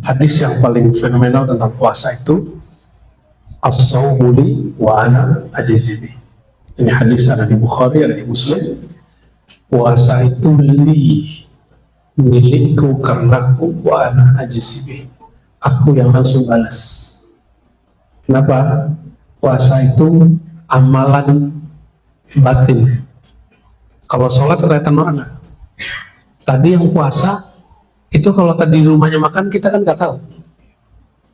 Hadis yang paling fenomenal tentang puasa itu as-sawmu li wa ana ajzi bih. Ini hadis ada di Bukhari, ada di Muslim. Puasa itu milikku karena aku wa ana ajzi bih. Aku yang langsung balas. Kenapa? Puasa itu amalan batin. Kalau sholat kelihatan mana? Tadi yang puasa itu kalau tadi di rumahnya makan kita kan nggak tahu,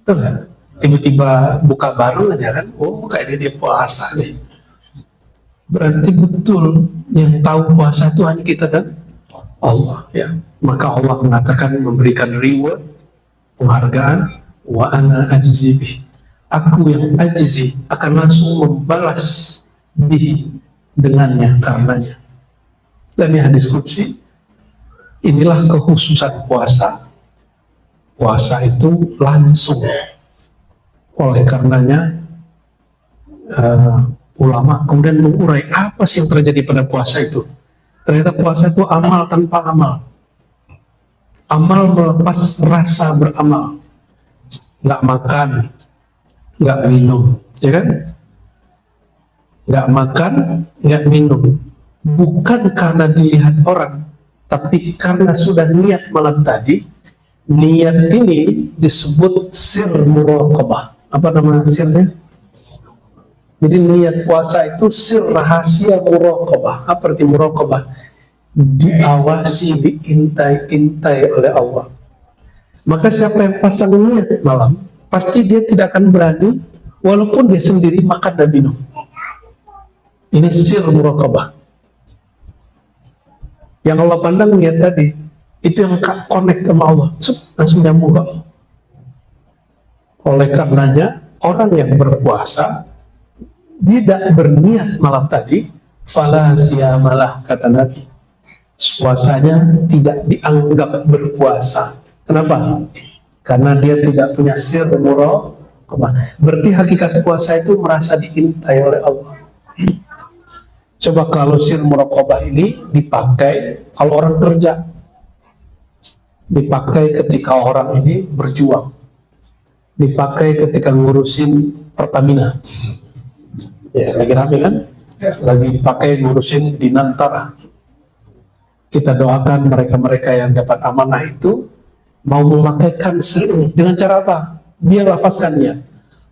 betul nggak? Tiba-tiba buka bareng aja kan, oh kayaknya dia puasa nih. Berarti betul yang tahu puasa itu hanya kita dan Allah ya. Maka Allah mengatakan memberikan reward, penghargaan, wa ana ajzi bih. Aku yang ajzi akan langsung membalas bihi dengannya karenanya. Dan ini hadis qudsi. Inilah kekhususan puasa. Puasa itu langsung. Oleh karenanya ulama kemudian mengurai apa sih yang terjadi pada puasa itu. Ternyata puasa itu amal tanpa amal. Amal melepas rasa beramal. Nggak makan, nggak minum, ya kan? Nggak makan, nggak minum. Bukan karena dilihat orang, tapi karena sudah niat malam tadi. Niat ini disebut sir muraqabah. Apa nama sirnya? Jadi niat puasa itu sir rahasia muraqabah. Apa arti muraqabah? Diawasi, diintai-intai oleh Allah. Maka siapa yang pasang niat malam, pasti dia tidak akan berani walaupun dia sendiri makan dan minum. Ini sir muraqabah. Yang Allah pandang niat tadi, itu yang connect sama Allah, langsung nyambung ke Allah. Oleh karenanya, orang yang berpuasa tidak berniat malam tadi, fala siyamalah, kata Nabi. Puasanya tidak dianggap berpuasa. Kenapa? Karena dia tidak punya sir muraqabah. Berarti hakikat puasa itu merasa diintai oleh Allah. Coba kalau sir muraqabah ini dipakai kalau orang kerja, dipakai ketika orang ini berjuang, dipakai ketika ngurusin Pertamina, ya lagi rame kan, lagi dipakai ngurusin Dinantara. Kita doakan mereka-mereka yang dapat amanah itu mau memakaikan sir ini dengan cara apa? Dia lafazkannya,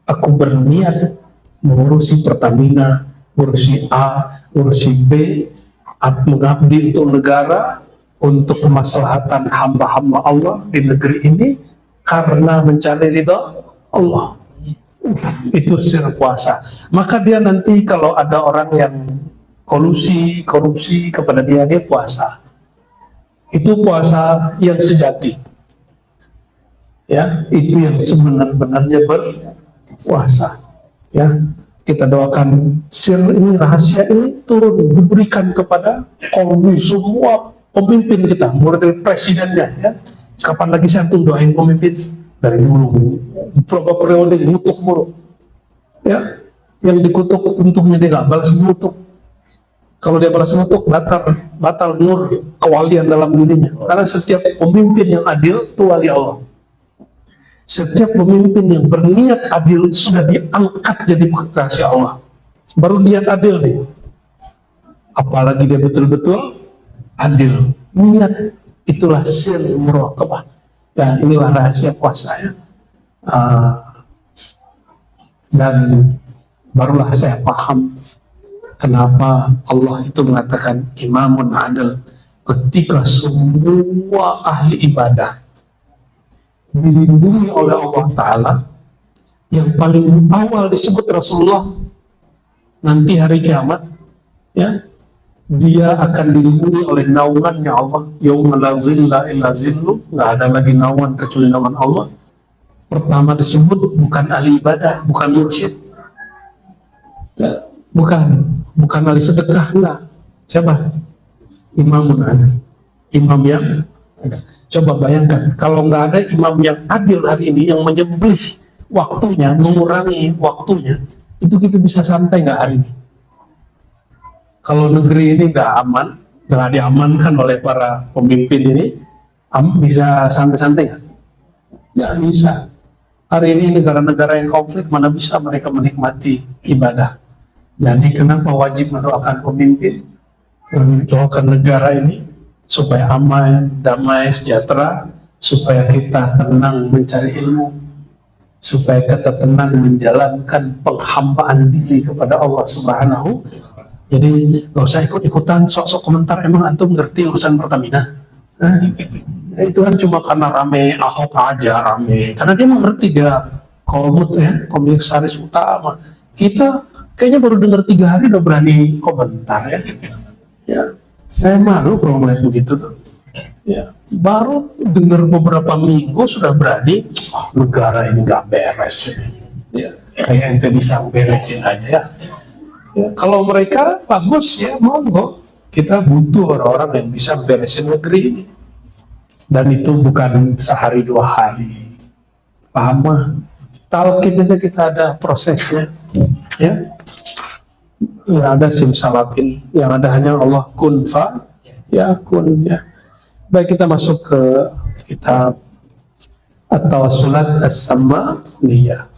aku berniat mengurusi Pertamina, ngurusi A, ngurusi B, mengabdi untuk negara, untuk kemaslahatan hamba-hamba Allah di negeri ini karena mencari ridha Allah. Itu sir puasa. Maka dia nanti kalau ada orang yang korupsi kepada dia puasa. Itu puasa yang sejati. Ya, itu yang sebenar-benarnya berpuasa. Ya, kita doakan sir ini, rahasia ini turun diberikan kepada kolbu semua pemimpin kita, mulai dari presidennya, ya. Kapan lagi saya tuh doain pemimpin dari dulu, beberapa periode ngutuk mulu, ya. Yang dikutuk untungnya dia nggak balas ngutuk. Kalau dia balas ngutuk, batal nur kewalian dalam dirinya. Karena setiap pemimpin yang adil itu wali Allah. Setiap pemimpin yang berniat adil sudah diangkat jadi kekasih Allah. Baru niat adil nih. Apalagi dia betul-betul adil. Niat itulah sir muraqabah. Dan inilah rahasia puasa ya. Dan barulah saya paham kenapa Allah itu mengatakan imamun adil, ketika semua ahli ibadah dilindungi oleh Allah Ta'ala. Yang paling awal disebut Rasulullah nanti hari kiamat, ya, dia akan dilindungi oleh naungannya Allah. Yauma la zilla illa zillu, nggak ada lagi naungan kecuali naungan Allah. Pertama disebut bukan ahli ibadah, bukan mursyid, ya, bukan ahli sedekah, enggak. Siapa? Imamun adil, imam yang ada. Coba bayangkan kalau nggak ada imam yang adil hari ini, yang menyembelih waktunya, mengurangi waktunya, itu kita bisa santai nggak hari ini? Kalau negeri ini nggak aman, nggak diamankan oleh para pemimpin ini, bisa santai-santai nggak? Nggak bisa. Hari ini negara-negara yang konflik mana bisa mereka menikmati ibadah. Jadi kenapa wajib mendoakan pemimpin, mendoakan negara ini supaya aman, damai, sejahtera, supaya kita tenang mencari ilmu, supaya kita tenang menjalankan penghambaan diri kepada Allah Subhanahu. Jadi nggak usah ikut-ikutan sok-sok komentar, emang antum ngerti urusan Pertamina? Itu kan cuma karena rame Ahok aja rame, karena dia mengerti, dia komut ya, komisaris utama. Kita kayaknya baru dengar 3 hari udah berani komentar ya. Ya, saya malu kalau melihat begitu tuh. Ya, baru dengar beberapa minggu sudah berani, oh, negara ini nggak beres. Ya, kayak ente bisa beresin aja ya. Ya, kalau mereka bagus ya monggo, kita butuh orang-orang yang bisa beresin negeri ini, dan itu bukan sehari 2 hari. Paham mah? Talqin aja kita ada prosesnya, ya. Nggak ada simsalabin, yang ada hanya Allah kun fa ya kun ya. Baik, kita masuk ke kitab At-Tawassulat As-Sammaniyah.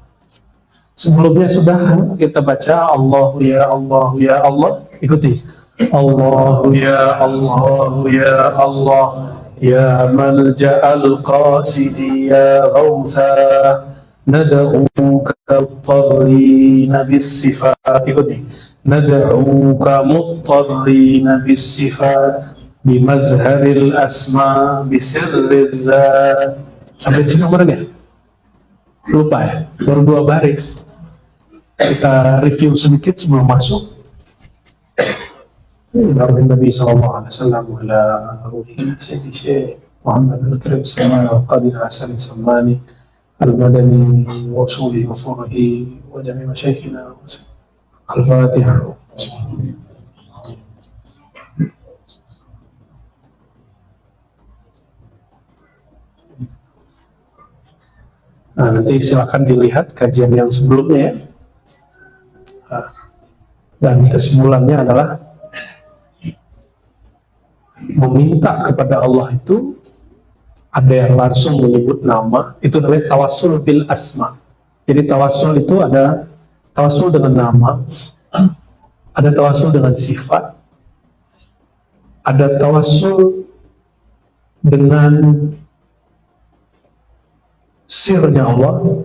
Sebelumnya sudah kita baca Allahu ya Allah ya Allah. Ikuti. Allahu ya Allah ya Allah ya malja'al qasidi ya ghawtha nad'uka muttarrina bis-sifat. Ikuti. Nad'uka muttarrina bis-sifat bimazharil asma bisirriz zat. Sampai di sini nomornya? Lupa ya, baru 2 baris. Kita review sedikit sebelum masuk. Baru Nabi sallallahu alaihi wasallam ala ruhi sayyidi Syekh Muhammad al-Karim Salman al-Qadir Hasan Samani al-Madani wa usuli wa furuhi wa jami' masyayikhina al-Fatihah. Nah, nanti silakan dilihat kajian yang sebelumnya ya. Dan kesimpulannya adalah meminta kepada Allah itu ada yang langsung menyebut nama, itu namanya tawassul bil asma. Jadi tawassul itu ada tawassul dengan nama, ada tawassul dengan sifat, ada tawassul dengan sirnya Allah,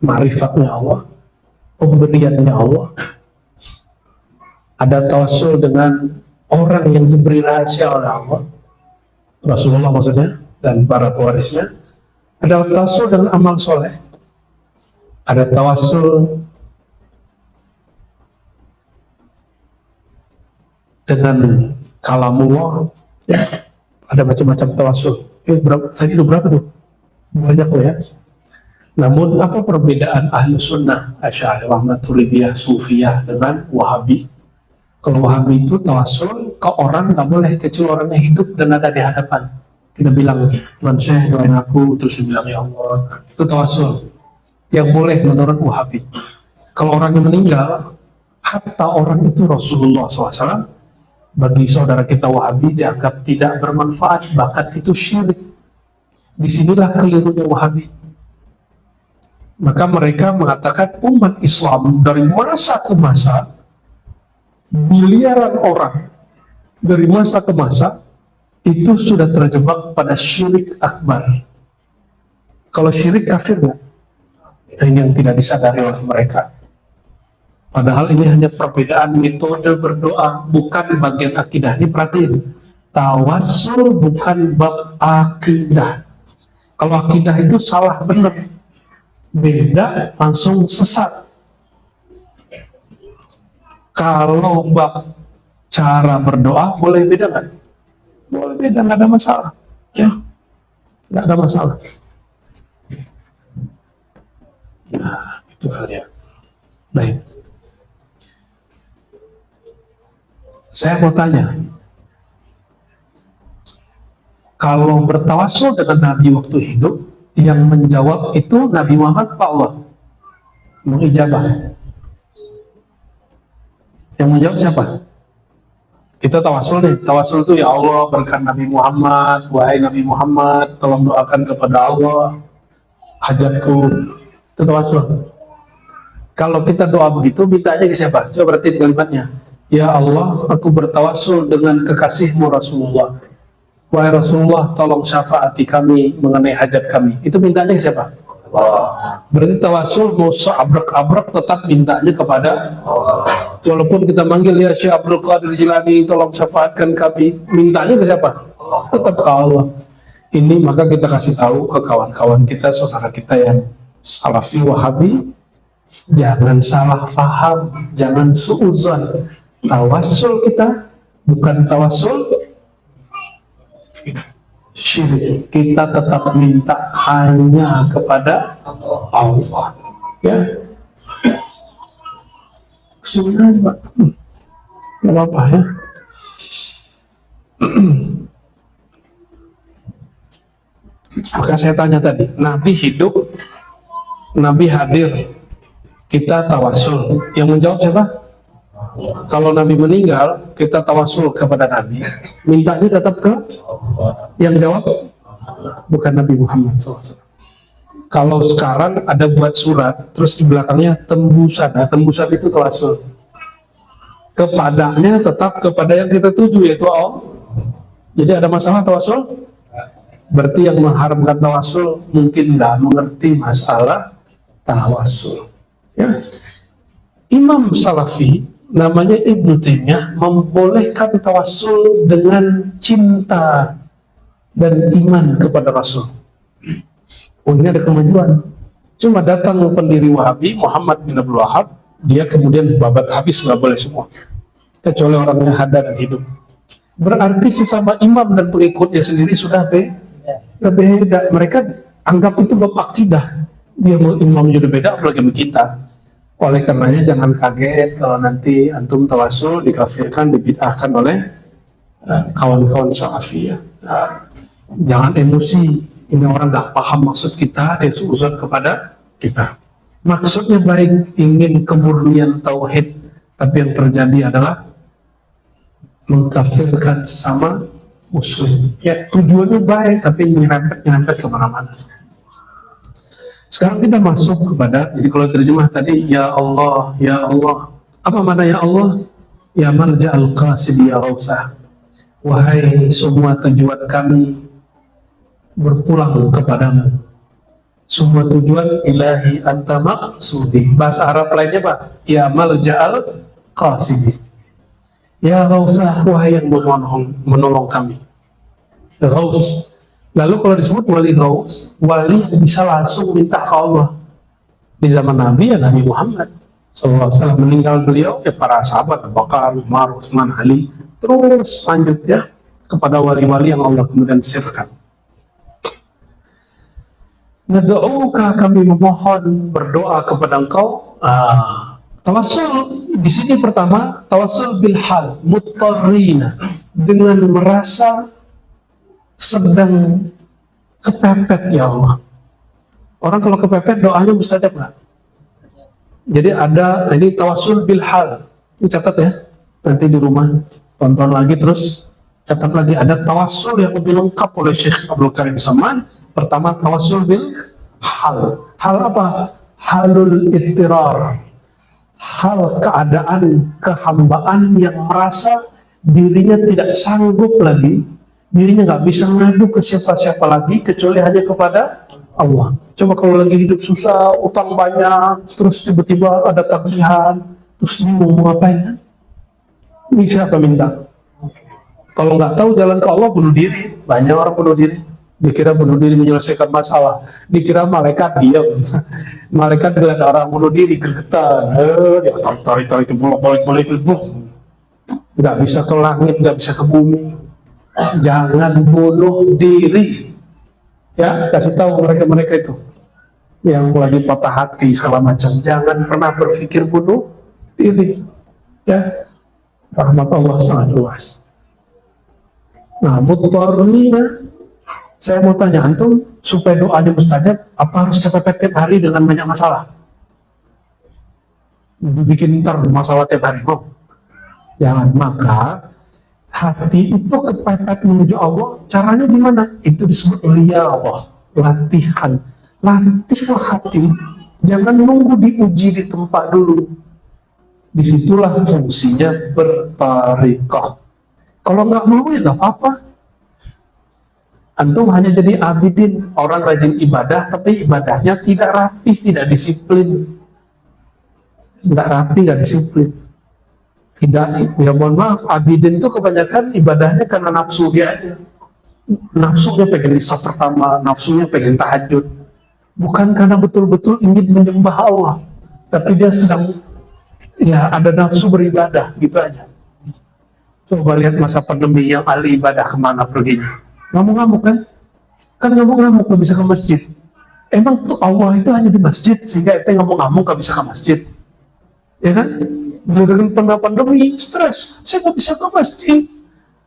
ma'rifatnya Allah, pemberiannya Allah. Ada tawassul dengan orang yang diberi rahasia oleh Allah, Rasulullah maksudnya, dan para pewarisnya. Ada tawassul dengan amal soleh. Ada tawassul dengan kalamullah. Ya. Ada macam-macam tawassul. Tadi itu berapa tuh? Banyak loh ya. Namun apa perbedaan ahlu sunnah Asy'ariyah, Maturidiyah, Sufiyah dengan Wahabi? Kalau Wahabi itu tawassul ke orang nggak boleh kecuali orangnya hidup dan ada di hadapan. Kita bilang, Tuhan Syekh doain aku, terus bilang ya Allah, itu tawassul yang boleh menurut Wahabi. Kalau orangnya meninggal, hatta orang itu Rasulullah SAW, bagi saudara kita Wahabi dianggap tidak bermanfaat, bahkan itu syirik. Disinilah kelirunya Wahabi. Maka mereka mengatakan umat Islam dari masa ke masa, miliaran orang dari masa ke masa itu sudah terjebak pada syirik akbar. Kalau syirik kafir nggak? Ini yang tidak disadari oleh mereka. Padahal ini hanya perbedaan metode berdoa, bukan bagian akidah. Ini perhatiin, tawassul bukan bab akidah. Kalau akidah itu salah benar, beda langsung sesat. Kalau bab cara berdoa boleh beda nggak? Boleh beda, nggak ada masalah. Ya, nggak ada masalah. Nah, itu kali ya. Baik. Saya mau tanya, kalau bertawassul dengan Nabi waktu hidup, yang menjawab itu Nabi Muhammad Pak Allah mengijabah. Yang menjawab siapa? Kita tawassul nih, tawassul itu ya Allah berkat Nabi Muhammad, wahai Nabi Muhammad, tolong doakan kepada Allah hajatku, itu tawasul. Kalau kita doa begitu, mintanya ke siapa? Coba berarti kalimatnya. Ya Allah, aku bertawasul dengan kekasihmu Rasulullah. Wahai Rasulullah, tolong syafaati kami mengenai hajat kami. Itu mintanya ke siapa? Allah. Berarti tawasul mau seabrek-abrek tetap mintanya kepada Allah. Walaupun kita manggil ya Syekh Abdul Qadir Jilani, tolong syafaatkan kami, mintanya ke siapa? Allah. Tetap ke Allah. Ini maka kita kasih tahu ke kawan-kawan kita, saudara kita yang Salafi Wahabi, jangan salah faham, jangan suuzon. Tawasul kita bukan tawasul syirik. Kita tetap minta hanya kepada Allah. Ya, sebenarnya Pak, nggak apa-apa ya. Maka saya tanya tadi, Nabi hidup, Nabi hadir, kita tawasul. Yang menjawab siapa? Kalau Nabi meninggal, kita tawasul kepada Nabi. Mintanya tetap ke yang jawab bukan Nabi Muhammad SAW. Kalau sekarang ada buat surat, terus di belakangnya tembusan. Nah, tembusan itu tawasul. Kepadanya tetap kepada yang kita tuju, yaitu Allah. Jadi ada masalah tawasul? Berarti yang mengharamkan tawasul mungkin nggak mengerti masalah tawasul. Ya. Imam Salafi namanya Ibnu Taimiyah membolehkan tawasul dengan cinta dan iman kepada Rasul. Oh, ini ada kemajuan. Cuma datang pendiri Wahabi Muhammad bin Abdul Wahab, dia kemudian babat habis, nggak boleh semua, kecuali orang yang ada dan hidup. Berarti sesama imam dan pengikutnya sendiri sudah beda. Mereka anggap itu bab akidah. Dia imam juga beda, apalagi kita. Oleh karenanya jangan kaget kalau nanti antum tawasul dikafirkan, dibid'ahkan oleh kawan-kawan Salafi ya. Jangan emosi. Ini orang nggak paham maksud kita, dia suuzon kepada kita. Maksudnya baik, ingin kemurnian tauhid, tapi yang terjadi adalah mengkafirkan sesama Muslim. Ya, tujuannya baik, tapi nyerempet kemana-mana. Sekarang kita masuk kepada, jadi kalau terjemah tadi, ya Allah, ya Allah. Apa mana ya Allah? Ya Malja'al Qasid ya Rausah. Wahai semua tujuan kami berpulang kepadamu. Semua tujuan ilahi anta maqsudi. Bahasa Arab lainnya Pak, ya Malja'al Qasid. Ya Rausah, wahai yang menolong kami. Raus. Lalu kalau disebut wali Raus, wali yang bisa langsung minta ke Allah. Di zaman Nabi ya Nabi Muhammad SAW, meninggal beliau ya para sahabat Abu Bakar, Umar, Utsman, Ali, terus lanjut ya kepada wali-wali yang Allah kemudian sirkan. Nad'uka, kami memohon berdoa kepada engkau. Tawasul di sini pertama tawasul bil hal muttarrina, dengan merasa sedang kepepet ya Allah. Orang kalau kepepet doanya mustajab nggak? Jadi ada ini tawasul bil hal. Ini catat ya. Nanti di rumah tonton lagi terus catat lagi, ada tawasul yang lebih lengkap oleh Syekh Abdul Karim Saman. Pertama tawasul bil hal. Hal apa? Halul ittirar. Hal keadaan kehambaan yang merasa dirinya tidak sanggup lagi, dirinya nggak bisa ngadu ke siapa-siapa lagi kecuali hanya kepada Allah. Coba kalau lagi hidup susah, utang banyak, terus tiba-tiba ada tagihan, terus bingung mau ngapain? Ini siapa minta? Kalau nggak tahu jalan ke Allah, bunuh diri. Banyak orang bunuh diri. Dikira bunuh diri menyelesaikan masalah, dikira malaikat diam. Malaikat melihat orang bunuh diri gergetan, dia tarik-tarik itu bolak-balik nggak bisa ke langit, nggak bisa ke bumi. Jangan bunuh diri, ya. Kasih tahu mereka itu yang lagi patah hati segala macam, jangan pernah berpikir bunuh diri, ya. Rahmat Allah sangat luas. Nah, muttarrina. Saya mau tanya antum, supaya doanya mustajab, apa harus kepepet tiap hari dengan banyak masalah? Bikin ntar masalah tiap hari, oh. Jangan. Maka hati itu kepepet menuju Allah, caranya gimana? Itu disebut riyadhah, latihan. latihlah hati, jangan nunggu diuji di tempat dulu. Disitulah fungsinya bertarekah. Kalau nggak mau ya nggak apa-apa. Antum hanya jadi abidin, orang rajin ibadah, tapi ibadahnya tidak rapi, tidak disiplin. Nggak rapi, nggak disiplin. Tidak, ya mohon maaf, abidin itu kebanyakan ibadahnya karena nafsu dia aja. Nafsunya pengen isya pertama, nafsunya pengen tahajud. Bukan karena betul-betul ingin menyembah Allah, tapi dia sedang, ya ada nafsu beribadah, gitu aja. Coba lihat masa pandemi yang ahli ibadah kemana perginya. Ngamuk-ngamuk kan? Kan ngamuk-ngamuk gak bisa ke masjid. Emang tuh Allah itu hanya di masjid, sehingga itu ngamuk-ngamuk gak bisa ke masjid. Ya kan? Dengan pandemi, stres. Saya gak bisa ke masjid.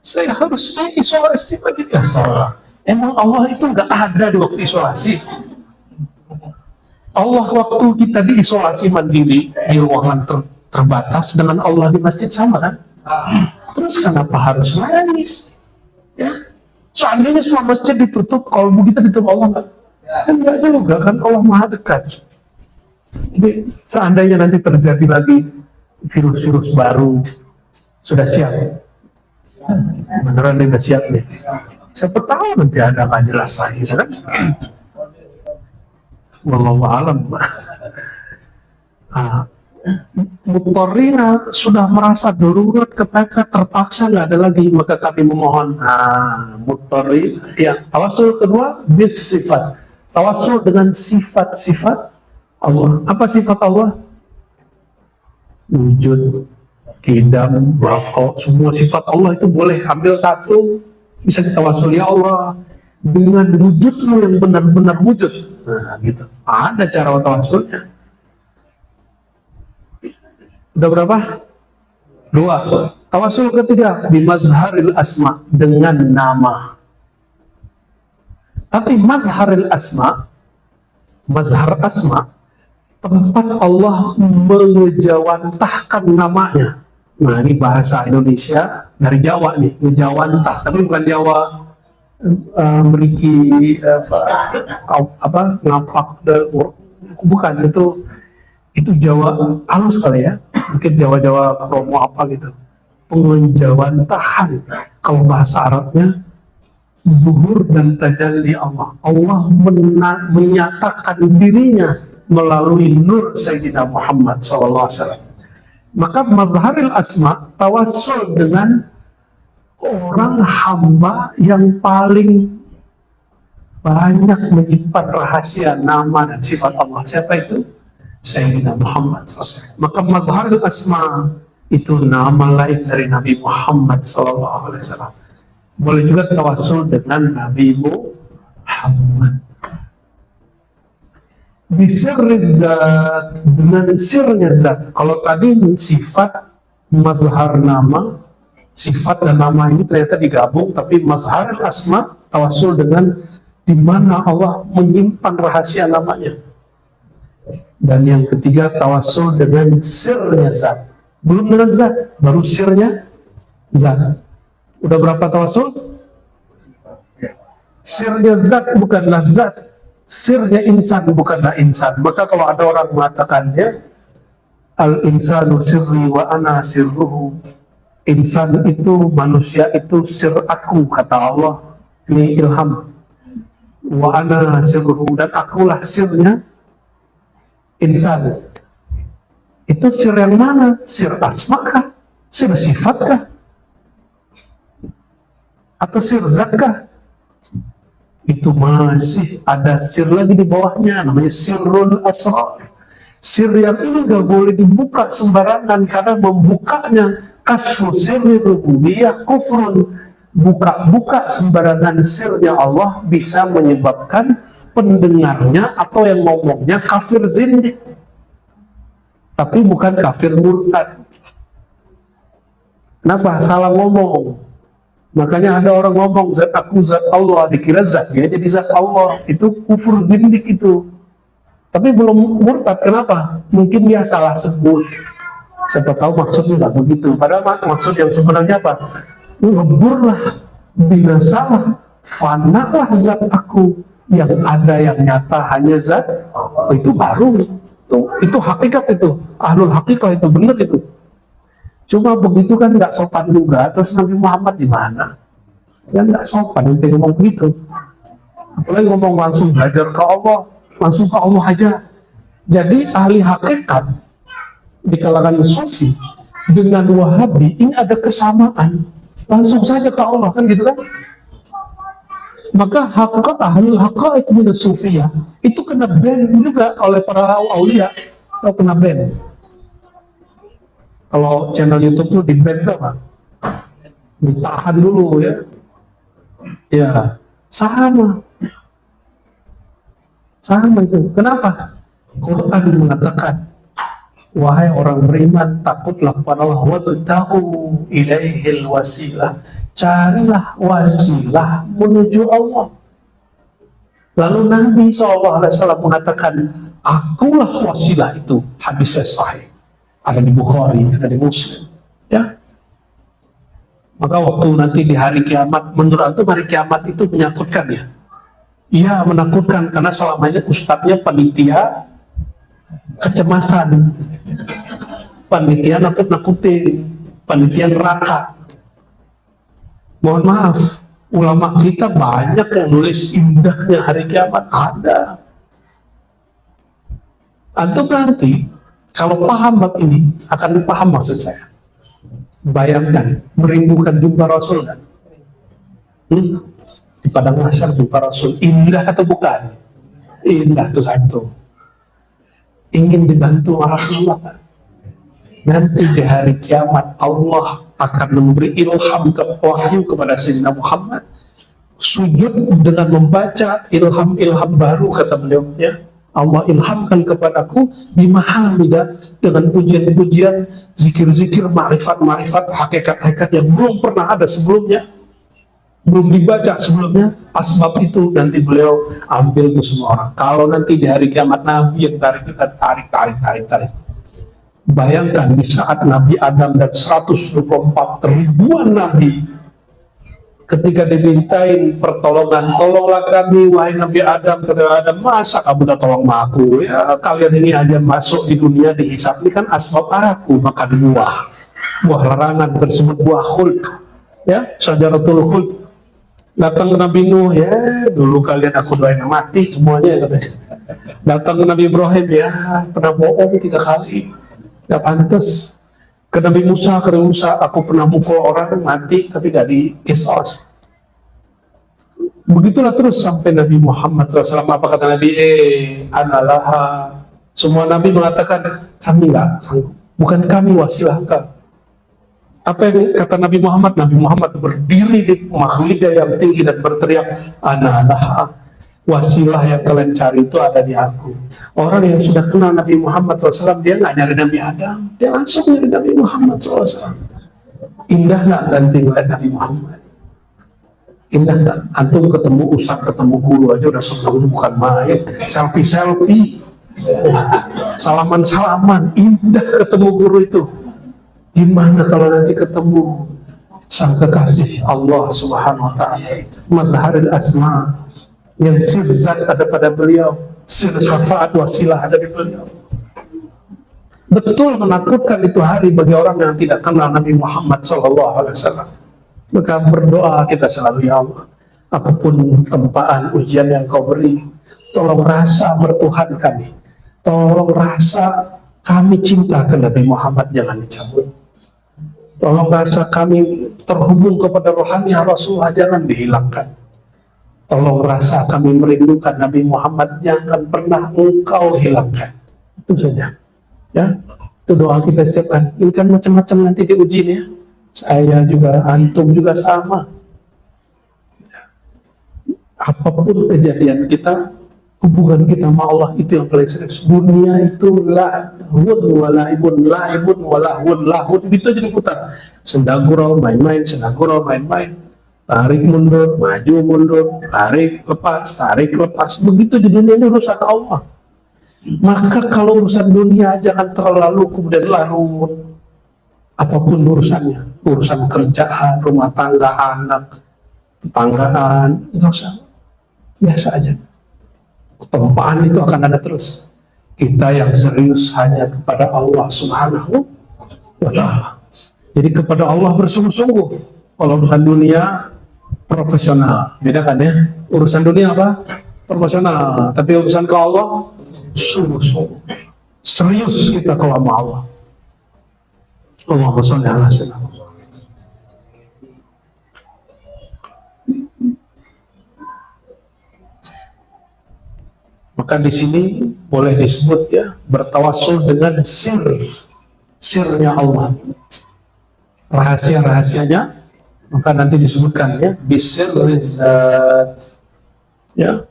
Saya harus isolasi lagi. Ya salah. Emang Allah itu gak ada di waktu isolasi. Allah waktu kita diisolasi mandiri di ruangan terbatas dengan Allah di masjid sama kan? Terus kenapa harus nangis? Ya, seandainya semua masjid ditutup, kalau begitu ditutup Allah nggak? Kan nggak juga kan, Allah maha dekat. Jadi seandainya nanti terjadi lagi virus-virus baru, sudah siap? Beneran udah siap nih? Siapa tahu nanti ada nggak jelas lagi kan? Wallahu alam. Mutorina sudah merasa darurat, kepepet, terpaksa nggak ada lagi, maka kami memohon. Mutori, ya. Tawasul kedua bis sifat. Tawasul dengan sifat-sifat Allah. Apa sifat Allah? Wujud, kidam, bako, semua sifat Allah itu boleh ambil satu, bisa kita tawasul, ya Allah dengan wujudmu yang benar-benar wujud. Nah, gitu. Ada cara tawasulnya. Udah berapa? 2. Tawasul ketiga, bimazharil asma, dengan nama. Tapi mazharil asma, mazhar asma, tempat Allah mengejawantahkan namanya. Nah, ini bahasa Indonesia dari Jawa nih, ngejawantah, tapi bukan Jawa memiliki ngapak, bukan, itu Jawa halus kali ya, mungkin Jawa kromo apa gitu, pengejawantahan. Kalau bahasa Arabnya zuhur dan tajalli Allah. Allah menyatakan dirinya melalui nur Sayyidina Muhammad SAW. Maka mazharil asma, tawassul dengan orang hamba yang paling banyak menyimpan rahasia nama dan sifat Allah. Siapa itu? Sayyidina Muhammad SAW. Maka mazharul asma itu nama lain dari Nabi Muhammad SAW. Boleh juga tawassul dengan Nabi Muhammad. Bisirri zat, dengan sirnya zat. Kalau tadi sifat, mazhar nama, sifat dan nama ini ternyata digabung, tapi mazharul asma tawassul dengan di mana Allah menyimpan rahasia namanya. Dan yang ketiga tawassul dengan sirnya zat. Belum dengan zat, baru sirnya zat. Udah berapa tawassul? Sirnya zat bukanlah zat, sirnya insan bukanlah insan. Maka kalau ada orang mengatakannya al insanu sirri wa ana sirruhu, insan itu, manusia itu sir aku, kata Allah. Ini ilham. Wa ana sirruhu, dan akulah sirnya insan. Itu sir yang mana? Sir asma kah? Sir sifat kah? Atau sir zat kah? Itu masih ada sir lagi di bawahnya, namanya sirrul asrar. Sir yang ini gak boleh dibuka sembarangan, karena membukanya kasfu sirri rububiyah kufrun. Buka sembarangan sirnya Allah bisa menyebabkan pendengarnya atau yang ngomongnya kafir zindik, tapi bukan kafir murtad. Kenapa? Salah ngomong. Makanya ada orang ngomong zat aku, zat Allah, dikira zat dia jadi zat Allah. Itu kufur zindik itu. Tapi belum murtad. Kenapa? Mungkin dia salah sebut. Siapa tahu maksudnya nggak begitu. Padahal maksud yang sebenarnya apa? Ngeburlah, binasalah, fanalah zat aku, Yang ada yang nyata hanya zat, itu baru. Itu hakikat itu. Ahlul hakikat itu, benar itu. Cuma begitu kan nggak sopan juga. Terus Nabi Muhammad di mana? Kan nggak sopan untuk ngomong begitu. Apalagi ngomong langsung belajar ke Allah, langsung ke Allah aja. Jadi ahli hakikat di kalangan sufi dengan Wahabi ini ada kesamaan. Langsung saja ke Allah, kan gitu kan? Maka hakikat ahlul haqaiq min sufiyah itu kena ban juga oleh para aulia, atau kena ban. Kalau channel YouTube tuh di ban apa? Ditahan dulu ya. Ya, sama itu. Kenapa? Quran mengatakan, wahai orang beriman, takutlah kepada Allah, wabtahu ilaihil wasilah, carilah wasilah menuju Allah. Lalu Nabi SAW mengatakan, akulah wasilah itu. Hadisnya sahih, ada di Bukhari, ada di Muslim, ya. Maka waktu nanti di hari kiamat, menurut antum hari kiamat itu menyangkutkan ya? Iya, menakutkan, karena selamanya ustadznya panitia kecemasan, panitia nakut-nakutin, panitia neraka. Mohon maaf, ulama kita banyak yang nulis indahnya hari kiamat, ada. Antum nanti kalau paham bab ini akan paham maksud saya. Bayangkan merindukan jumpa Rasul kan? Di padang mahsyar jumpa Rasul, indah atau bukan? Indah tuh satu. Ingin dibantu Rasulullah kan? Nanti di hari kiamat Allah akan memberi ilham wahyu kepada Sayyidina Muhammad, sujud dengan membaca ilham-ilham baru, kata beliau ya. Allah ilhamkan kepadaku bimahamidah, dengan pujian-pujian, zikir-zikir, ma'rifat-ma'rifat, hakikat-hakikat yang belum pernah ada sebelumnya, belum dibaca sebelumnya. Asbab itu nanti beliau ambil itu semua orang. Kalau nanti di hari kiamat Nabi yang tarik. Bayangkan di saat Nabi Adam dan 124 ribuan Nabi ketika dimintain pertolongan, tolonglah kami wahai Nabi Adam, kata Adam, masa kamu tak tolong aku? Ya kalian ini aja masuk di dunia dihisap, ini kan asbab aku makan buah larangan tersebut, buah khuld, ya, syajaratul khuld. Datang ke Nabi Nuh, ya dulu kalian aku doain mati semuanya, katanya. Datang ke Nabi Ibrahim, ya pernah bohong 3 kali, gak pantas. Ke Nabi Musa, aku pernah mukul orang mati tapi gak di kisos. Begitulah terus sampai Nabi Muhammad SAW. Apa kata Nabi? Analah. Semua Nabi mengatakan kami gak sanggup, bukan kami wasilahkan. Apa yang kata Nabi Muhammad? Nabi Muhammad berdiri di mahliga yang tinggi dan berteriak, analah. Wasilah yang kalian cari itu ada di aku. Orang yang sudah kenal Nabi Muhammad SAW, dia nggak nyari Nabi Adam, dia langsung nyari Nabi Muhammad SAW. Indah nggak nanti ngeliat Nabi Muhammad? Indah nggak? Antum ketemu ustaz, ketemu guru aja udah senang, bukan main. Selfie, salaman, indah ketemu guru itu. Gimana kalau nanti ketemu sang kekasih Allah Subhanahu Wa Taala, Mazharil Asma, yang sir zat ada pada beliau, sir syafaat wasilah ada di beliau. Betul menakutkan itu hari bagi orang yang tidak kenal Nabi Muhammad SAW. Maka berdoa kita selalu, ya Allah, apapun tempaan ujian yang kau beri, tolong rasa bertuhan kami, tolong rasa kami cinta ke Nabi Muhammad jangan dicabut, tolong rasa kami terhubung kepada rohani Rasulullah jangan dihilangkan. Tolong rasa kami merindukan Nabi Muhammad jangan pernah engkau hilangkan. Itu saja, ya. Itu doa kita setiap hari. Ini kan macam-macam nanti diuji ya. Saya juga, antum juga sama. Apapun kejadian kita, hubungan kita sama Allah itu yang paling serius. Dunia itu lahun walahun, itu aja diputar. Sendagurau main-main, tarik mundur, maju mundur, tarik lepas, begitu di dunia ini urusan Allah. Maka kalau urusan dunia jangan terlalu kemudian larut. Apapun urusannya, urusan kerjaan, rumah tangga, anak, tetanggaan, nggak usah, biasa aja. Ketempaan itu akan ada terus. Kita yang serius hanya kepada Allah Subhanahu wa Ta'ala. Jadi kepada Allah bersungguh-sungguh. Kalau urusan dunia profesional, beda kan ya? Urusan dunia apa? Profesional. Tapi urusan ke Allah sungguh-sungguh. Serius kita kalau sama Allah. Allahumma sholli ala sayyidina. Maka di sini boleh disebut ya, bertawassul dengan sirnya Allah, rahasia-rahasianya, maka nanti disebutkan ya, bisirrizat, ya,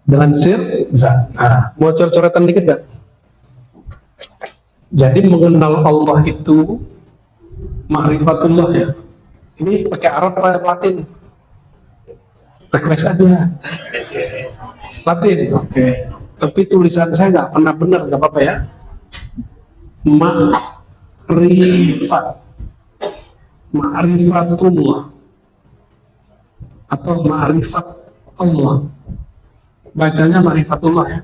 dengan sir zat. Nah, mau coret-coretan dikit gak? Jadi mengenal Allah itu ma'rifatullah ya. Ini pakai Arab atau Latin? Request aja. Latin, oke. Tapi tulisan saya nggak pernah benar, nggak apa-apa ya. Ma'rifatullah atau ma'rifat Allah. Bacanya ma'rifatullah ya.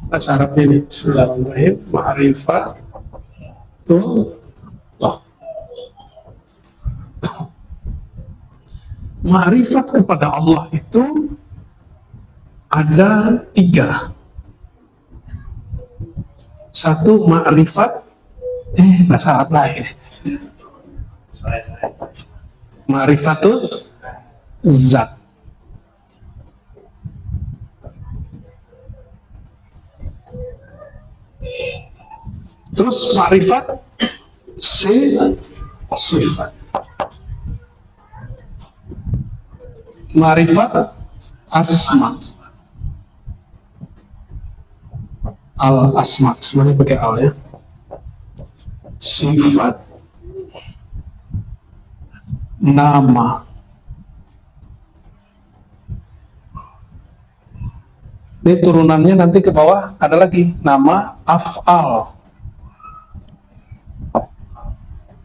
Bahasa Arabnya ini Bismillahirrahmanirrahim. Ma'rifatullah. Ma'rifat kepada Allah itu ada 3. Satu ma'rifat, bahasa Arab lagi. Ma'rifatul zat. Terus ma'rifat sifat. Ma'rifat asma. Al-asma, semuanya pakai al ya. Sifat, nama. Ini turunannya nanti ke bawah ada lagi nama af'al,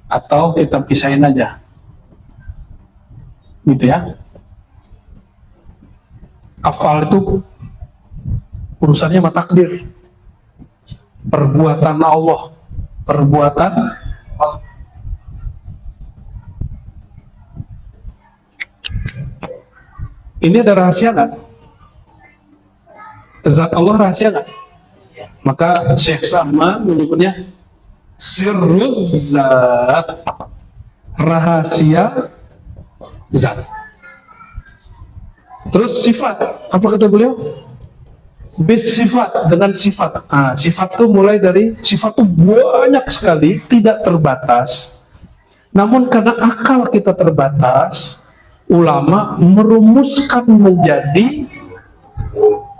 atau kita pisahin aja gitu ya. Af'al itu urusannya sama takdir, perbuatan Allah, perbuatan ini ada rahasia nggak? Zat Allah rahasia nggak? Maka Syekh Sama menyebutnya sirruz zat, rahasia zat. Terus sifat, apa kata beliau? Bis sifat, dengan sifat. Nah, sifat itu mulai dari, sifat itu banyak sekali, tidak terbatas. Namun karena akal kita terbatas, ulama merumuskan menjadi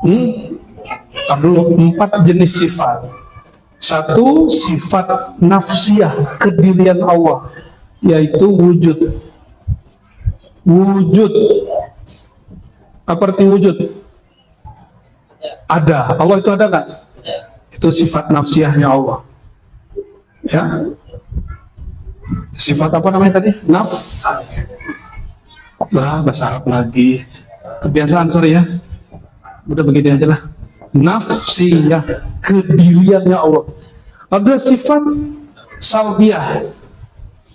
4 jenis sifat. Satu, sifat nafsiyah, kedirian Allah, yaitu wujud. Wujud. Apa arti wujud? Ada. Allah itu ada nggak? Itu sifat nafsiyahnya Allah. Ya. Sifat apa namanya tadi? Bahasa Arab lagi. Kebiasaan, sorry ya. Udah begini aja lah. Nafsiyah, kediriannya Allah. Ada sifat salbiyah.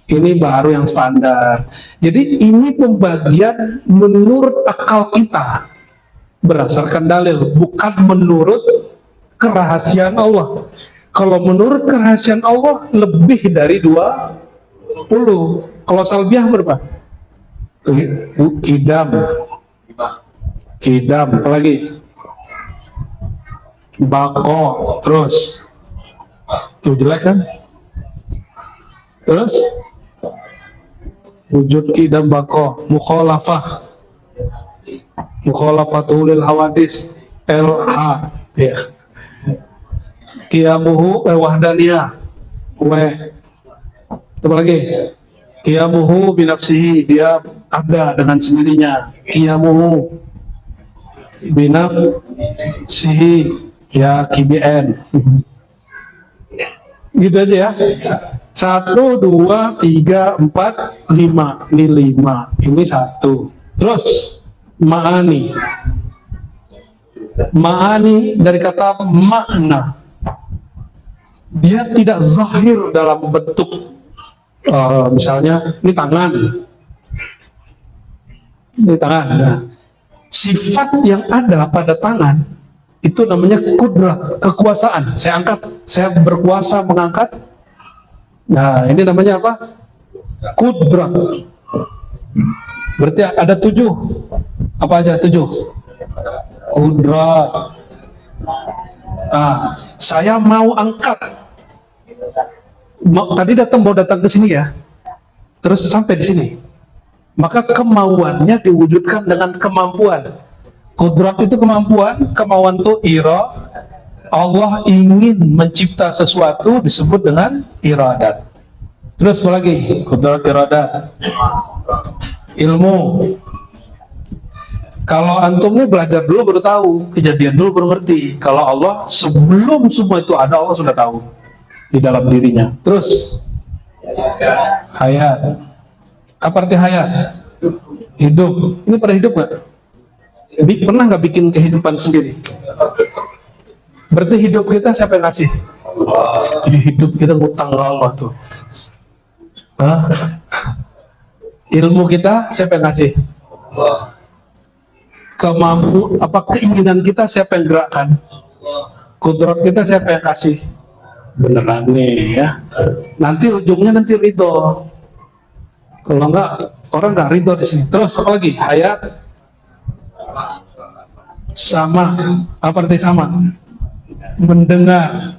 Ini baru yang standar. Jadi ini pembagian menurut akal kita, berdasarkan dalil, bukan menurut kerahasiaan Allah. Kalau menurut kerahasiaan Allah lebih dari 20. Kalau salbiah berapa? Kidam, apa lagi? Bako, terus itu jelek kan? Terus wujud kidam bako, mukhalafatul lil hawadis, LH ya. Qiyamuhu wahdaniyah, apa lagi? Qiyamuhu binafsihi, dia ada dengan sendirinya. Qiyamuhu binafsihi, ya KBN. Gitu aja ya. 1, 2, 3, 4, 5. Ini 5. Ini 1. Terus ma'ani. Ma'ani dari kata makna. Dia tidak zahir dalam bentuk misalnya ini tangan. Ini tangan. Nah, sifat yang ada pada tangan itu namanya kudrat, kekuasaan. Saya angkat, saya berkuasa mengangkat. Nah, ini namanya apa? Kudrat. Berarti ada 7. Apa aja 7? Kudrat. Nah, saya mau angkat. Tadi mau datang ke sini ya. Terus sampai di sini. Maka kemauannya diwujudkan dengan kemampuan. Kudrat itu kemampuan, kemauan itu ira. Allah ingin mencipta sesuatu disebut dengan iradat. Terus apa lagi? Kudrat, iradat. Ilmu. Kalau antum nih belajar dulu baru tahu, kejadian dulu baru ngerti. Kalau Allah sebelum semua itu ada, Allah sudah tahu di dalam dirinya. Terus hayat. Apa arti hayat? Hidup. Ini pada hidup nggak? Pernah nggak bikin kehidupan sendiri? Berarti hidup kita siapa yang ngasih? Jadi hidup kita ngutang ke Allah tuh. Hah? Ilmu kita siapa yang ngasih? Keinginan kita siapa yang gerakkan? Kudrat kita siapa yang kasih? Beneran nih ya. Nanti ujungnya nanti ridho. Kalau enggak, orang nggak ridho di sini. Terus apa lagi? Hayat. Sama. Apa arti sama? Mendengar.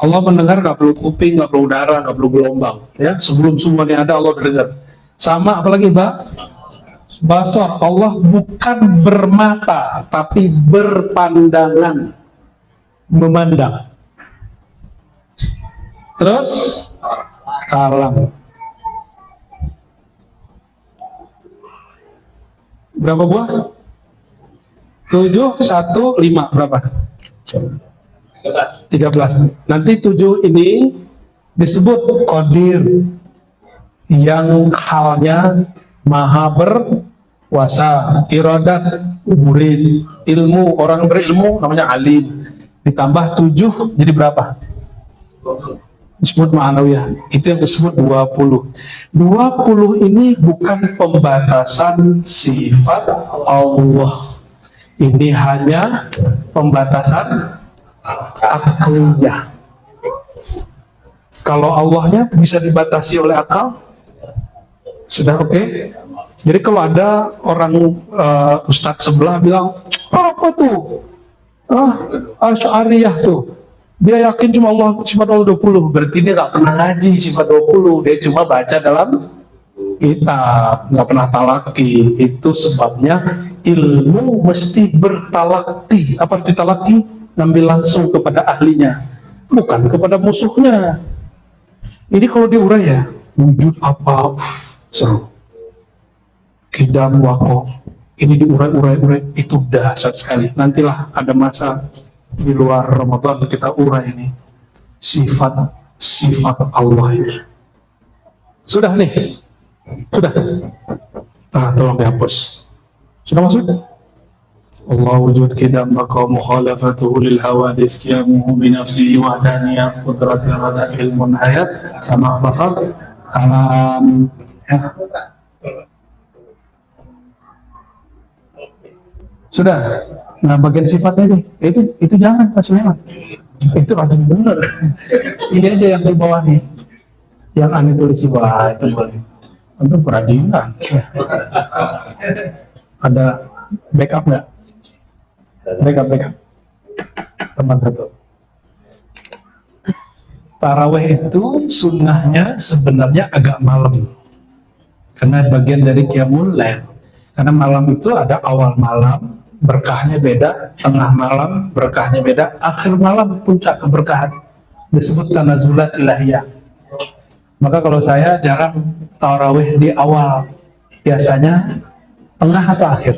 Allah mendengar, nggak perlu kuping, nggak perlu udara, nggak perlu gelombang. Ya, sebelum semuanya ada Allah dengar. Sama apalagi, Mbak? Basar. Allah bukan bermata, tapi berpandangan, memandang. Terus kalam. Berapa buah? 7, 1, 5. Berapa? 13. Nanti 7 ini disebut qadir, yang halnya maha berkuasa. Iradat, murid. Ilmu, orang berilmu namanya alim. Ditambah 7 jadi berapa? Disebut ma'anawiyah. Itu yang disebut 20. 20 ini bukan pembatasan sifat Allah. Ini hanya pembatasan akliyah. Kalau Allahnya bisa dibatasi oleh akal, sudah oke. Jadi kalau ada orang ustadz sebelah bilang, apa tuh? Asy'ariyah tuh. Dia yakin cuma Allah sifat Allah 20. Berarti dia nggak pernah ngaji sifat 20. Dia cuma baca dalam kitab, nggak pernah talaki. Itu sebabnya ilmu mesti bertalaki. Apa arti talaki? Ngambil langsung kepada ahlinya, bukan kepada musuhnya. Ini kalau diurai ya, wujud apa? Seru. Kidam wako. Ini diurai-urai, itu dahsyat sekali. Nantilah ada masa di luar Ramadan kita urai ini sifat Allah ini. Sudah nih, sudah. Nah, tolong dihapus. Sudah masuk? Allah wujud kidam maka mukhalafatuhu lil hawadis qiyamuhu bi nafsihi wahdaniyah qudrat iradat ilmun hayat sama basar kalam ya. Sudah. Nah, bagian sifatnya nih, itu jangan Pak Sulaiman. Itu rajin bener. Ini aja yang di bawah nih. Yang aneh tulis di bawah itu boleh. Untuk kerajinan. Ada backup nggak? Backup. Teman satu. Taraweh itu sunnahnya sebenarnya agak malam. Karena bagian dari qiyamul lail. Karena malam itu ada awal malam, berkahnya beda, tengah malam berkahnya beda, akhir malam puncak keberkahan, disebut tanazulat ilahiyah. Maka kalau saya jarang tarawih di awal, biasanya tengah atau akhir.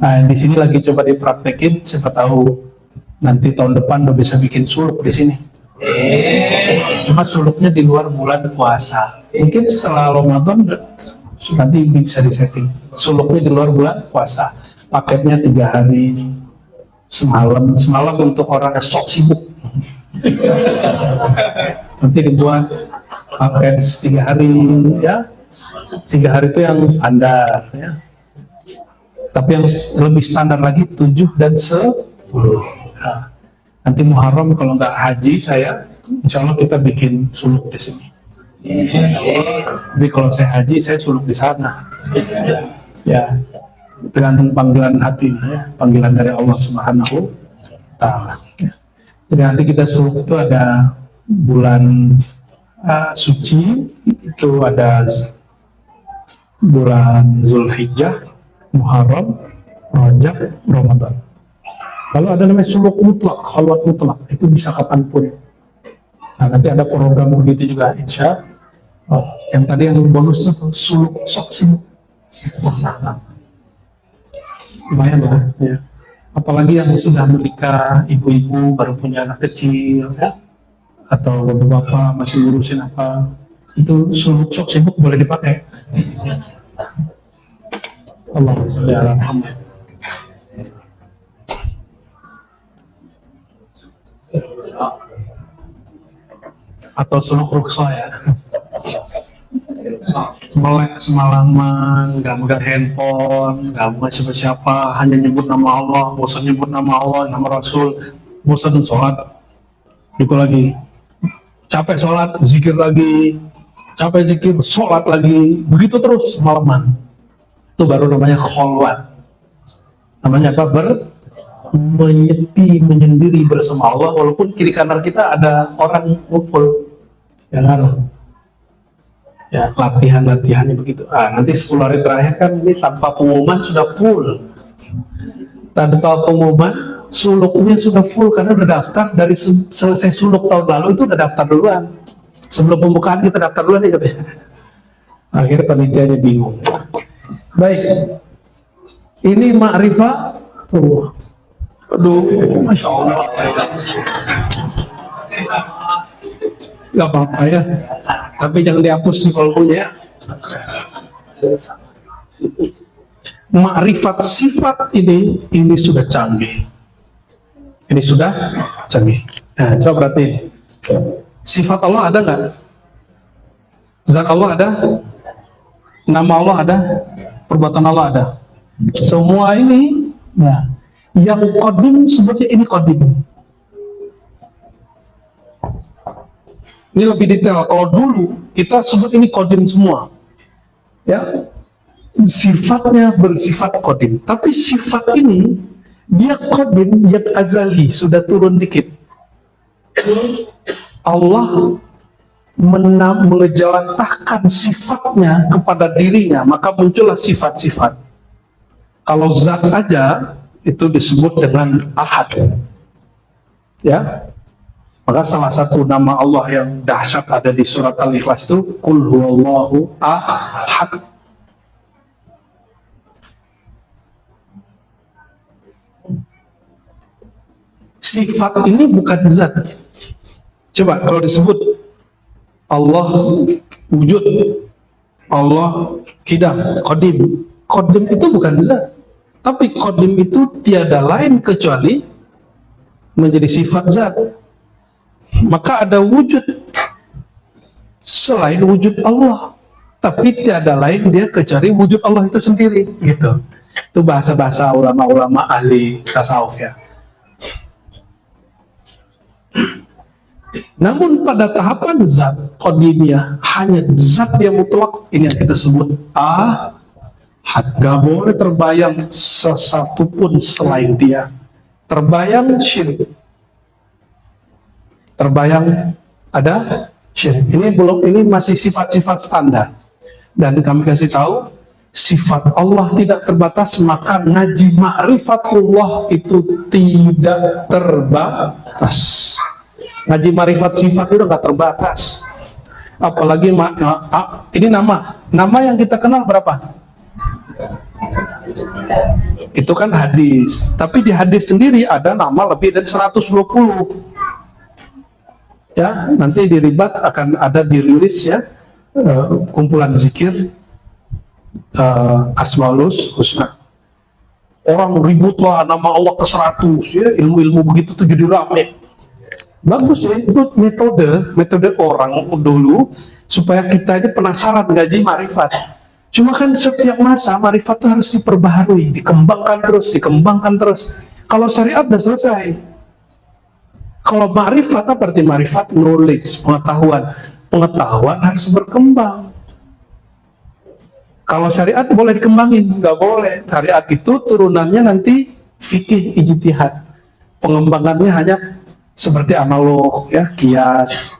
Nah, di sini lagi coba dipraktekin, siapa tahu nanti tahun depan udah bisa bikin suluk di sini. Cuma suluknya di luar bulan puasa. Mungkin setelah Ramadan nanti bisa disetting suluknya di luar bulan puasa. paketnya 3 hari semalam untuk orang yang sok sibuk. Nanti dibuat paket 3 hari, ya 3 hari itu yang standar, ya. Tapi yang lebih standar lagi 7 dan 10. Nah, nanti Muharram kalau nggak haji saya, insya Allah kita bikin suluk di sini. Tapi kalau saya haji, saya suluk di sana. Ya, tergantung panggilan hati, ya, panggilan dari Allah Subhanahu wa Ta'ala. Jadi nanti kita suluk itu ada bulan suci, itu ada bulan Zulhijjah, Muharram, Rajab, Ramadan. Lalu ada namanya suluk mutlak, khalwat mutlak, itu bisa kapanpun. Nah, nanti ada program begitu juga, insya Allah. Yang tadi yang bonusnya suluk sok sibuk. Lumayan lah, ya. Apalagi yang sudah menikah, ibu-ibu baru punya anak kecil, ya, atau bapak-bapak masih ngurusin apa, itu suluk sok sibuk boleh dipakai. Allahumma sholli ala Muhammad. Atau suluk rukhsah, ya. Melek semalaman, nggak megang handphone, nggak mau siapa-siapa, hanya nyebut nama Allah, bosan nyebut nama Allah, nama Rasul, bosan sholat, itu lagi, capek sholat, zikir lagi, capek zikir, sholat lagi, begitu terus semalaman. Itu baru namanya khalwat. Namanya apa? Menyepi, menyendiri bersama Allah, walaupun kiri kanan kita ada orang ngumpul, ya kan? Ya, latihannya begitu. Nanti 10 hari terakhir kan ini tanpa pengumuman sudah full. Tanpa pengumuman, suluknya sudah full karena udah daftar dari selesai suluk tahun lalu itu udah daftar duluan. Sebelum pembukaan kita daftar duluan nih katanya. Akhirnya panitianya bingung. Baik, ini ma'rifah. Aduh, masya Allah. Gak apa-apa ya, tapi jangan dihapus nih kalau punya. Ma'rifat sifat ini sudah canggih. Ini sudah canggih. Nah, coba berarti sifat Allah ada nggak? Zat Allah ada, nama Allah ada, perbuatan Allah ada. Semua ini, nah, yang qadim sebutnya ini qadim. Ini lebih detail. Kalau dulu kita sebut ini qadim semua, ya, sifatnya bersifat qadim. Tapi sifat ini dia qadim yang azali, sudah turun dikit. Allah mengejalantahkan sifatnya kepada dirinya, maka muncullah sifat-sifat. Kalau zat aja itu disebut dengan ahad, ya. Maka salah satu nama Allah yang dahsyat ada di surat Al-Ikhlas itu Qul huwallahu ahad. Sifat ini bukan zat. Coba kalau disebut Allah wujud, Allah qidam, qadim. Qadim itu bukan zat. Tapi qadim itu tiada lain kecuali menjadi sifat zat. Maka ada wujud selain wujud Allah, tapi tiada lain dia kecuali wujud Allah itu sendiri, gitu. Itu bahasa-bahasa ulama-ulama ahli tasawuf, ya. Namun pada tahapan zat qadimiyah, hanya zat yang mutlak, ini yang kita sebut ahad. Gak boleh terbayang sesuatu pun selain dia. Terbayang syirik, terbayang ada syirik. Ini belum, ini masih sifat-sifat standar. Dan kami kasih tahu sifat Allah tidak terbatas, maka ngaji ma'rifatullah itu tidak terbatas. Ngaji ma'rifat sifat itu nggak terbatas. Apalagi ini nama yang kita kenal berapa? Itu kan hadis. Tapi di hadis sendiri ada nama lebih dari 120. Ya, nanti di ribat akan ada dirilis, ya, kumpulan zikir Asmaul Husna. Orang ribut lah nama Allah ke 100 ya, ilmu-ilmu begitu tuh jadi rame. Bagus ya, itu metode orang dulu supaya kita ini penasaran ngaji marifat. Cuma kan setiap masa marifat itu harus diperbaharui, dikembangkan terus. Kalau syariat udah selesai. Kalau marifat apa arti marifat? Knowledge, pengetahuan. Pengetahuan harus berkembang. Kalau syariat boleh dikembangin, nggak boleh. Syariat itu turunannya nanti fikih ijtihad. Pengembangannya hanya seperti analog, ya, kias.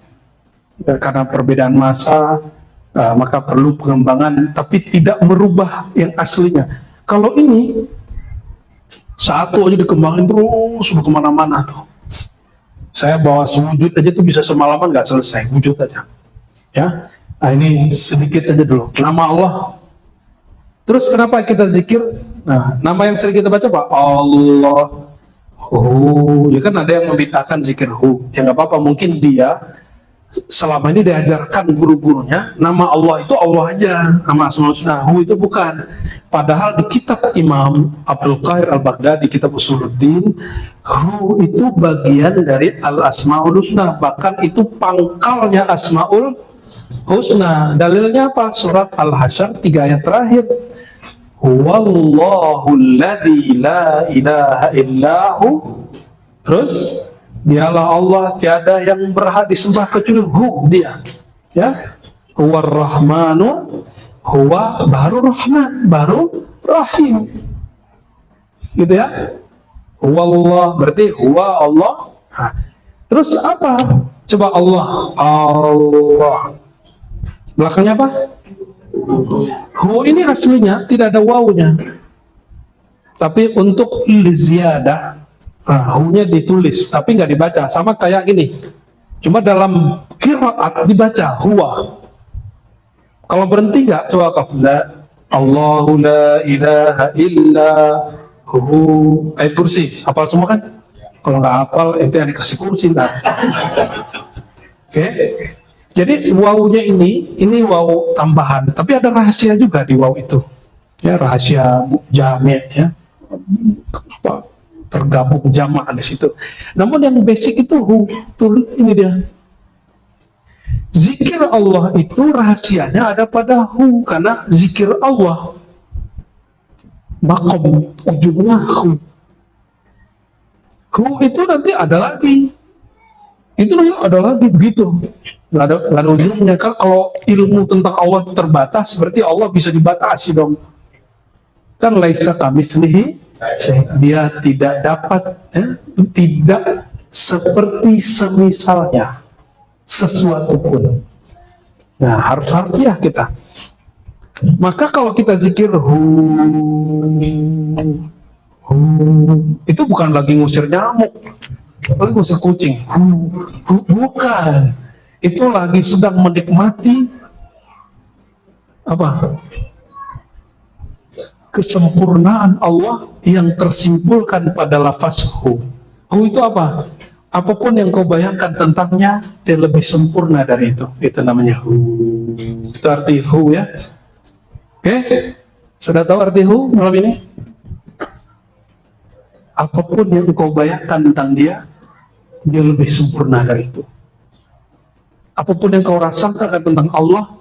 Karena perbedaan masa, maka perlu pengembangan, tapi tidak merubah yang aslinya. Kalau ini satu aja dikembangin terus, sudah kemana-mana tuh. Saya bawa wujud aja tuh bisa semalaman nggak selesai, wujud aja. Ya, nah ini sedikit saja dulu. Nama Allah. Terus kenapa kita zikir? Nah, nama yang sering kita baca Pak, Allah. Ya kan ada yang membid'ahkan zikir ya nggak apa-apa, mungkin dia selama ini diajarkan guru-gurunya nama Allah itu Allah aja, nama Asmaul Husna, itu bukan. Padahal di kitab Imam Abdul Qahir Al-Baghdadi, kitab Usuluddin, itu bagian dari Al-Asmaul Husna, bahkan itu pangkalnya Asmaul Husna. Dalilnya apa? Surat Al-Hasyr 3 ayat terakhir. Huwallahu alladzi la ilaha illahu. Terus dialah Allah, tiada yang berhak disembah kecuali dia. Ya, huwa rahmanu, huwa baru rahman, baru rahim. Gitu ya. Huwa Allah berarti huwa Allah. Nah, terus apa? Coba Allah. Allah. Belakangnya apa? Hu ini aslinya tidak ada wawunya. Tapi untuk liziyadah, hu-nya ditulis tapi nggak dibaca, sama kayak gini. Cuma dalam qiraat dibaca huwa. Kalau berhenti nggak, coba kafla Allahu la ilaha illa hu. Ayat kursi hafal semua kan? Kalau nggak hafal ente yang dikasih kursi ntar. Oke. Jadi wawunya ini wawu tambahan, tapi ada rahasia juga di wawu itu. Ya, rahasia jami' ya. Tergabung jamak di situ. Namun yang basic itu ini dia. Zikir Allah itu rahasianya ada pada hu, karena zikir Allah makom ujungnya hu. Hu itu nanti ada lagi. Itu nanti ada lagi begitu. Nggak ada ujungnya. Kan kalau ilmu tentang Allah itu terbatas, berarti Allah bisa dibatasi dong. Kan laisa kamislihi, dia tidak dapat, tidak seperti semisalnya sesuatu pun. Nah, harus harfiah kita. Maka kalau kita zikir itu bukan lagi ngusir nyamuk, lagi ngusir kucing. Bukan. Itu lagi sedang menikmati apa? Kesempurnaan Allah yang tersimpulkan pada lafaz hu. Hu itu apa? Apapun yang kau bayangkan tentangnya, dia lebih sempurna dari itu. Itu namanya hu. Itu arti hu ya. Oke? Sudah tahu arti hu malam ini? Apapun yang kau bayangkan tentang dia lebih sempurna dari itu. Apapun yang kau rasakan tentang Allah,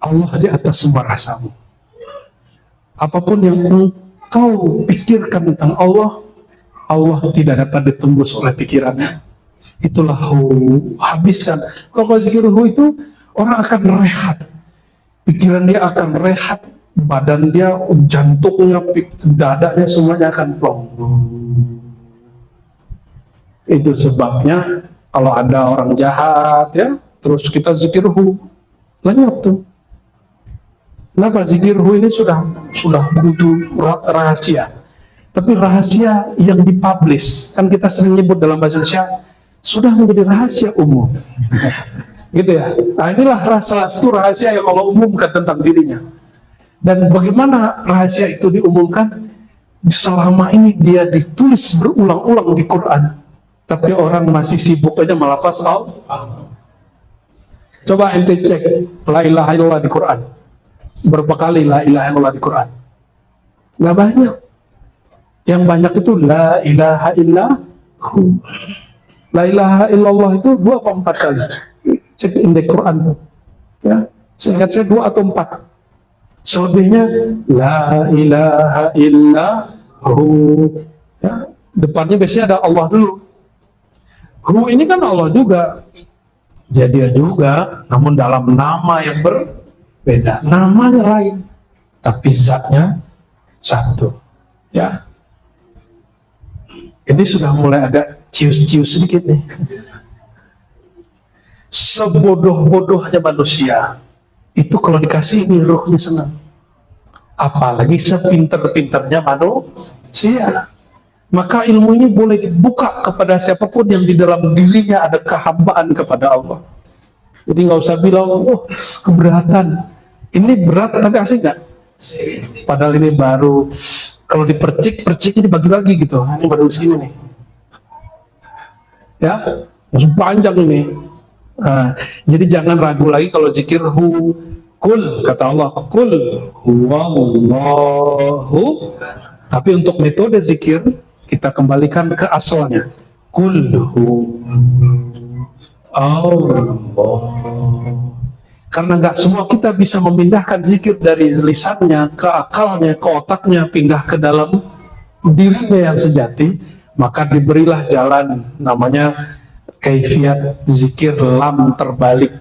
Allah di atas semua rasamu. Apapun yang engkau pikirkan tentang Allah, Allah tidak dapat ditembus oleh pikirannya. Itulah hu. Habiskan. Kalau zikir hu itu, orang akan rehat. Pikiran dia akan rehat. Badan dia, jantungnya, dadanya semuanya akan plong. Itu sebabnya kalau ada orang jahat ya, terus kita zikir hu, lenyap tuh. Kenapa? Zikir hu ini sudah begitu rahasia. Tapi rahasia yang dipublish, kan kita sering nyebut dalam bahasa Indonesia, sudah menjadi rahasia umum. Gitu ya. Nah, inilah salah satu rahasia yang Allah umumkan tentang dirinya. Dan bagaimana rahasia itu diumumkan? Selama ini dia ditulis berulang-ulang di Quran, tapi orang masih sibuk aja melafaz Allah. Coba ente cek la ilaha illallah di Quran. Berapa kali la ilaha illallah di Quran? Nggak banyak. Yang banyak itu la ilaha illahu. La ilaha illallah itu 2 atau 4 kali. Cek indeks Quran tuh. Ya, seingat saya 2 atau 4. Selebihnya la ilaha illahu. Ya, depannya biasanya ada Allah dulu. Hu ini kan Allah juga. Ya dia juga, namun dalam nama yang berbeda. Namanya lain, tapi zatnya satu. Ya. Ini sudah mulai ada cius-cius sedikit nih. Sebodoh-bodohnya manusia, itu kalau dikasih ini ruhnya senang. Apalagi sepinter-pinternya manusia. Maka ilmu ini boleh dibuka kepada siapapun yang di dalam dirinya ada kehambaan kepada Allah. Jadi nggak usah bilang, oh keberatan. Ini berat tapi asik nggak? Padahal ini baru, kalau dipercik ini bagi-bagi gitu. Ini baru segini nih. Ya, masih panjang ini. Jadi jangan ragu lagi kalau zikir hu. Kul, kata Allah, kul huwallahu. Tapi untuk metode zikir, kita kembalikan ke asalnya. Kulhu Allah. Karena nggak semua kita bisa memindahkan zikir dari lisannya ke akalnya, ke otaknya, pindah ke dalam dirinya yang sejati, maka diberilah jalan namanya kaifiat zikir lam terbalik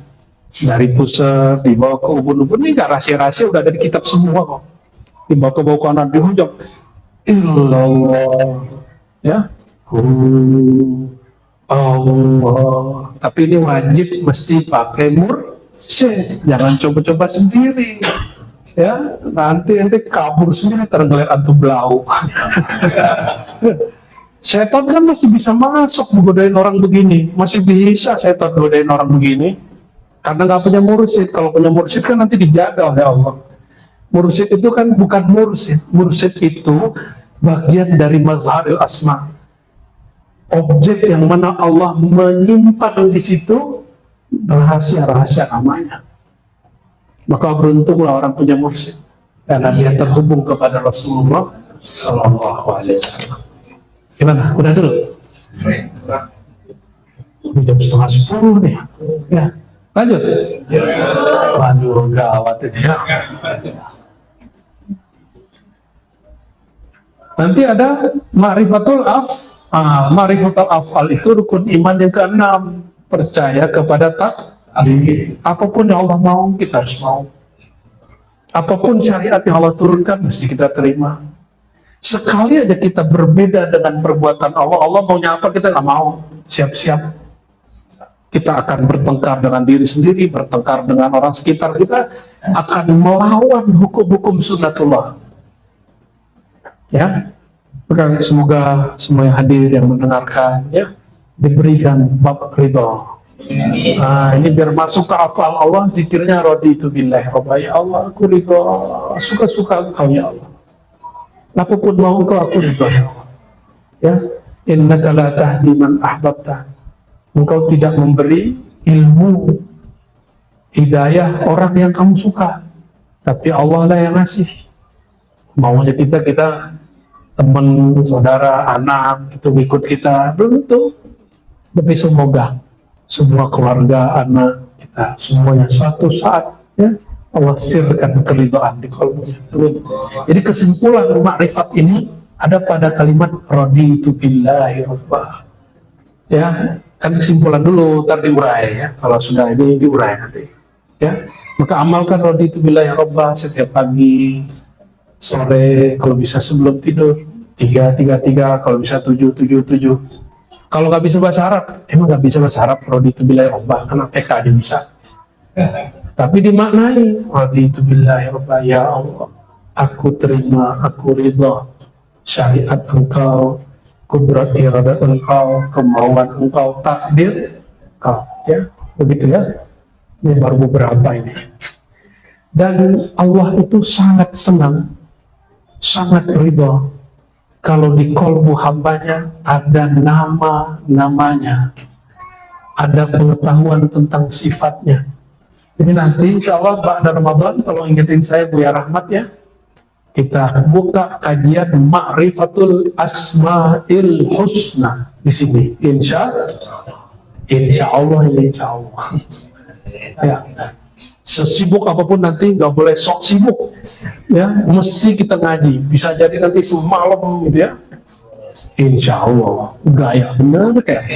dari pusat dibawa ke ubun-ubun. Ini nggak rahasia-rahasia, udah ada di kitab semua kok. Dibawa ke bawah kanan, dihujam illallah, ya, Allah. Tapi ini wajib mesti pakai mursyid, jangan coba-coba sendiri, ya, nanti kabur sendiri tergeliat antum belau. Setan kan masih bisa masuk menggodain orang begini, masih bisa setan godain orang begini, karena nggak punya mursyid. Kalau punya mursyid kan nanti dijaga oleh Allah. Mursyid itu kan bukan mursyid. Mursyid itu bagian dari mazharil asma. Objek yang mana Allah menyimpan di situ rahasia-rahasia namanya. Maka beruntunglah orang punya mursyid, karena dia terhubung kepada Rasulullah Sallallahu Alaihi Wasallam. Gimana? Udah dulu? Udah jam 9:30 nih. Ya, lanjut. Waduh, gawat ini ya. Nanti ada ma'rifatul ma'rifatul af'al, itu rukun iman yang ke-6. Percaya kepada takdir. Apapun yang Allah mau, kita harus mau. Apapun syariat yang Allah turunkan, mesti kita terima. Sekali aja kita berbeda dengan perbuatan Allah, Allah maunya apa kita nggak mau, siap-siap. Kita akan bertengkar dengan diri sendiri, bertengkar dengan orang sekitar kita, akan melawan hukum-hukum sunnatullah. Ya, maka semoga semua yang hadir, yang mendengarkan, ya, diberikan bab ridho. Nah, ini biar masuk ke hafal Allah, zikirnya raditu billahi rabba, ya Allah, aku ridho, suka-suka engkau ya Allah. Apapun mau engkau, aku ridho ya Allah. Ya, innaka la tahdi man ahbabta. Engkau tidak memberi ilmu hidayah orang yang kamu suka, tapi Allah lah yang ngasih. Maunya kita teman, saudara, anak itu ikut kita, belum tentu. Tapi semoga semua keluarga, anak kita, semuanya suatu saat, ya, Allah sirkan keridhaan di qalbunya. Jadi kesimpulan makrifat ini ada pada kalimat raditu billahi rabba. Ya, kan kesimpulan dulu, ntar diurai ya. Kalau sudah ini diurai nanti. Ya, maka amalkan raditu billahi rabba setiap pagi, sore, kalau bisa sebelum tidur. 3, kalau bisa 7. Kalau nggak bisa bahasa Arab, emang nggak bisa bahasa Arab, raditu billahi rabba, anak TK aja bisa. Tapi dimaknai, raditu billahi rabba, ya Allah, aku terima, aku ridha syariat engkau, kudrat iradat engkau, kemauan engkau, takdir engkau, ya, begitu ya. Ini baru beberapa ini. Dan Allah itu sangat senang, sangat ridha kalau di kolbu hambanya ada nama-namanya, ada pengetahuan tentang sifatnya. Jadi nanti insya Allah pada Ramadan, tolong ingetin saya Buya Rahmat ya, Kita buka kajian Ma'rifatul Asma'il Husna di sini. Insya Allah, insya Allah. Ya. Sesibuk apapun nanti nggak boleh sok sibuk, ya mesti kita ngaji. Bisa jadi nanti semalam gitu ya. Insya Allah, gaya benar kayak